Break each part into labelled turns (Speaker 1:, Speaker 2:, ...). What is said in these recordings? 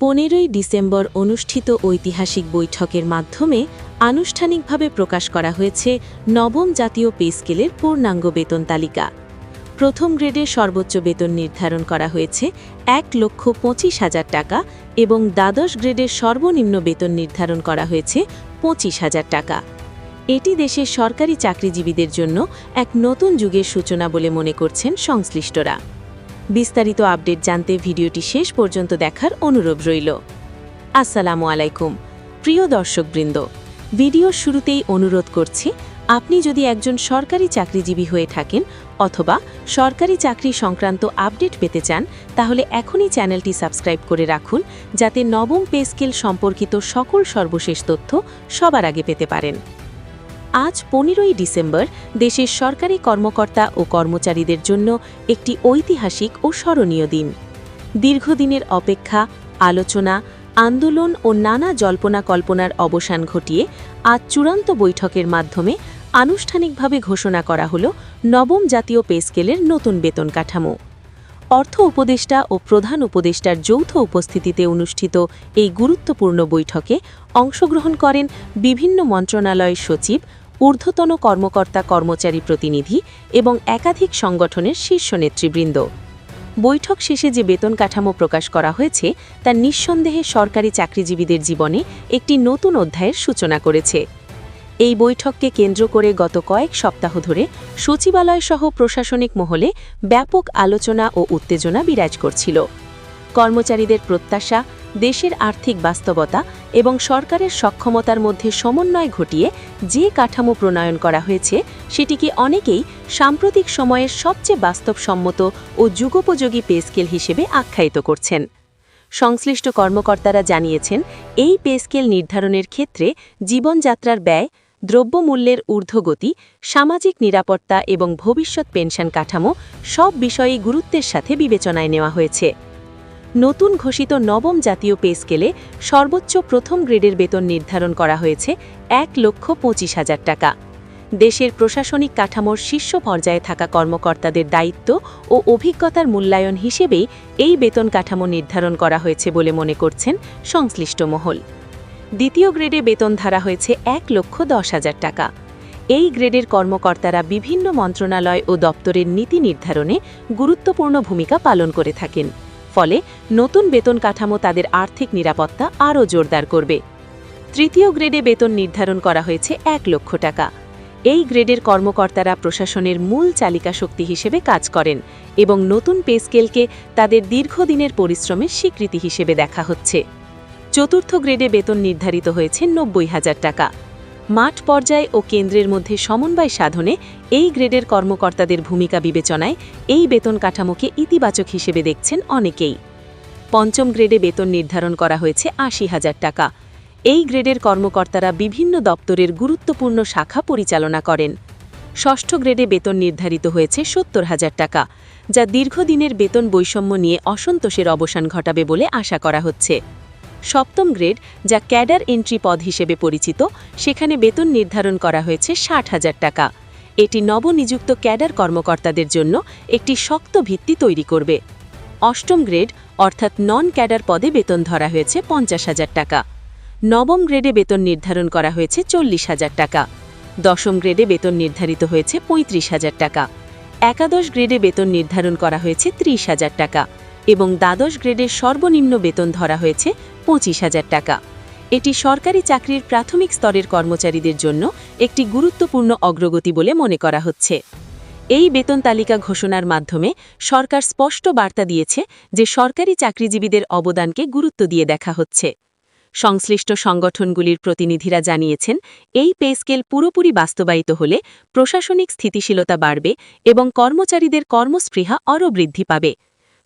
Speaker 1: 15ই December অনুষ্ঠিত ঐতিহাসিক বৈঠকের মাধ্যমে আনুষ্ঠানিকভাবে প্রকাশ করা হয়েছে নবম জাতীয় পে স্কেলের পূর্ণাঙ্গ বেতন তালিকা। প্রথম গ্রেডের সর্বোচ্চ বেতন নির্ধারণ করা হয়েছে ১,২৫,০০০ টাকা এবং দ্বাদশ গ্রেডের সর্বনিম্ন বেতন নির্ধারণ করা হয়েছে ২৫,০০০ টাকা। এটি দেশের সরকারি চাকরিজীবীদের জন্য এক নতুন যুগের সূচনা বলে মনে করছেন সংশ্লিষ্টরা। বিস্তারিত আপডেট জানতে ভিডিওটি শেষ পর্যন্ত দেখার অনুরোধ রইল। আসসালামু আলাইকুম প্রিয় দর্শকবৃন্দ, ভিডিওর শুরুতেই অনুরোধ করছি, আপনি যদি একজন সরকারি চাকরিজীবী হয়ে থাকেন অথবা সরকারি চাকরি সংক্রান্ত আপডেট পেতে চান, তাহলে এখনই চ্যানেলটি সাবস্ক্রাইব করে রাখুন, যাতে নবম পে স্কেল সম্পর্কিত সকল সর্বশেষ তথ্য সবার আগে পেতে পারেন। আজ 15ই ডিসেম্বর দেশের সরকারি কর্মকর্তা ও কর্মচারীদের জন্য একটি ঐতিহাসিক ও স্মরণীয় দিন। দীর্ঘদিনের অপেক্ষা, আলোচনা, আন্দোলন ও নানা জল্পনা কল্পনার অবসান ঘটিয়ে আজ চূড়ান্ত বৈঠকের মাধ্যমে আনুষ্ঠানিকভাবে ঘোষণা করা হল নবম জাতীয় পে স্কেলের নতুন বেতন কাঠামো। অর্থ উপদেষ্টা ও প্রধান উপদেষ্টার যৌথ উপস্থিতিতে অনুষ্ঠিত এই গুরুত্বপূর্ণ বৈঠকে অংশগ্রহণ করেন বিভিন্ন মন্ত্রণালয়ের সচিব, ঊর্ধ্বতন কর্মকর্তা কর্মচারী প্রতিনিধি এবং একাধিক সংগঠনের শীর্ষ নেতৃবৃন্দ। বৈঠক শেষে যে বেতন কাঠামো প্রকাশ করা হয়েছে তা নিঃসন্দেহে সরকারি চাকরিজীবীদের জীবনে একটি নতুন অধ্যায়ের সূচনা করেছে। এই বৈঠককে কেন্দ্র করে গত কয়েক সপ্তাহ ধরে সচিবালয়সহ প্রশাসনিক মহলে ব্যাপক আলোচনা ও উত্তেজনা বিরাজ করছিল। কর্মচারীদের প্রত্যাশা, দেশের আর্থিক বাস্তবতা এবং সরকারের সক্ষমতার মধ্যে সমন্বয় ঘটিয়ে যে কাঠামো প্রণয়ন করা হয়েছে, সেটিকে অনেকেই সাম্প্রতিক সময়ের সবচেয়ে বাস্তবসম্মত ও যুগোপযোগী পে স্কেল হিসেবে আখ্যায়িত করছেন। সংশ্লিষ্ট কর্মকর্তারা জানিয়েছেন, এই পে স্কেল নির্ধারণের ক্ষেত্রে জীবনযাত্রার ব্যয়, দ্রব্যমূল্যের ঊর্ধ্বগতি, সামাজিক নিরাপত্তা এবং ভবিষ্যৎ পেনশন কাঠামো সব বিষয়েই গুরুত্বের সাথে বিবেচনায় নেওয়া হয়েছে। নতুন ঘোষিত নবম জাতীয় পে স্কেলে সর্বোচ্চ প্রথম গ্রেডের বেতন নির্ধারণ করা হয়েছে ১,২৫,০০০ টাকা। দেশের প্রশাসনিক কাঠামোর শীর্ষ পর্যায়ে থাকা কর্মকর্তাদের দায়িত্ব ও অভিজ্ঞতার মূল্যায়ন হিসেবেই এই বেতন কাঠামো নির্ধারণ করা হয়েছে বলে মনে করছেন সংশ্লিষ্ট মহল। দ্বিতীয় গ্রেডে বেতন ধারা হয়েছে ১,১০,০০০ টাকা। এই গ্রেডের কর্মকর্তারা বিভিন্ন মন্ত্রণালয় ও দপ্তরের নীতি নির্ধারণে গুরুত্বপূর্ণ ভূমিকা পালন করে থাকেন, ফলে নতুন বেতন কাঠামো তাদের আর্থিক নিরাপত্তা আরও জোরদার করবে। তৃতীয় গ্রেডে বেতন নির্ধারণ করা হয়েছে ১,০০,০০০ টাকা। এই গ্রেডের কর্মকর্তারা প্রশাসনের মূল চালিকা শক্তি হিসেবে কাজ করেন এবং নতুন পে স্কেলকে তাদের দীর্ঘদিনের পরিশ্রমের স্বীকৃতি হিসেবে দেখা হচ্ছে। চতুর্থ গ্রেডে বেতন নির্ধারিত হয়েছে ৯০,০০০ টাকা। মাঠ পর্যায় ও কেন্দ্রের মধ্যে সমন্বয় সাধনে এই গ্রেডের কর্মকর্তাদের ভূমিকা বিবেচনায় এই বেতন কাঠামোকে ইতিবাচক হিসেবে দেখছেন অনেকেই। পঞ্চম গ্রেডে বেতন নির্ধারণ করা হয়েছে ৮০,০০০ টাকা। এই গ্রেডের কর্মকর্তারা বিভিন্ন দপ্তরের গুরুত্বপূর্ণ শাখা পরিচালনা করেন। ষষ্ঠ গ্রেডে বেতন নির্ধারিত হয়েছে ৭০,০০০ টাকা, যা দীর্ঘদিনের বেতন বৈষম্য নিয়ে অসন্তোষের অবসান ঘটাবে বলে আশা করা হচ্ছে। সপ্তম গ্রেড, যা ক্যাডার এন্ট্রি পদ হিসেবে পরিচিত, সেখানে বেতন নির্ধারণ করা হয়েছে ৬০,০০০ টাকা। এটি নবনিযুক্ত ক্যাডার কর্মকর্তাদের জন্য একটি শক্ত ভিত্তি তৈরি করবে। অষ্টম গ্রেড অর্থাৎ নন ক্যাডার পদে বেতন ধরা হয়েছে ৫০,০০০ টাকা। নবম গ্রেডে বেতন নির্ধারণ করা হয়েছে ৪০,০০০ টাকা। দশম গ্রেডে বেতন নির্ধারিত হয়েছে ৩৫,০০০ টাকা। একাদশ গ্রেডে বেতন নির্ধারণ করা হয়েছে ৩০,০০০ টাকা এবং দ্বাদশ গ্রেডের সর্বনিম্ন বেতন ধরা হয়েছে ২৫,০০০ টাকা। এটি সরকারি চাকরির প্রাথমিক স্তরের কর্মচারীদের জন্য একটি গুরুত্বপূর্ণ অগ্রগতি বলে মনে করা হচ্ছে। এই বেতন তালিকা ঘোষণার মাধ্যমে সরকার স্পষ্ট বার্তা দিয়েছে যে সরকারি চাকরিজীবীদের অবদানকে গুরুত্ব দিয়ে দেখা হচ্ছে। সংশ্লিষ্ট সংগঠনগুলির প্রতিনিধিরা জানিয়েছেন, এই পে স্কেল পুরোপুরি বাস্তবায়িত হলে প্রশাসনিক স্থিতিশীলতা বাড়বে এবং কর্মচারীদের কর্মস্পৃহা আরও বৃদ্ধি পাবে।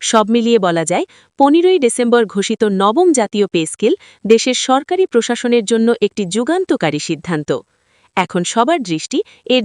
Speaker 1: সব মিলিয়ে বলা যায়, 15ই ডিসেম্বর ঘোষিত নবম জাতীয় পে স্কেল দেশের সরকারি প্রশাসনের জন্য একটি যুগান্তকারী সিদ্ধান্ত। এখন সবার দৃষ্টি এর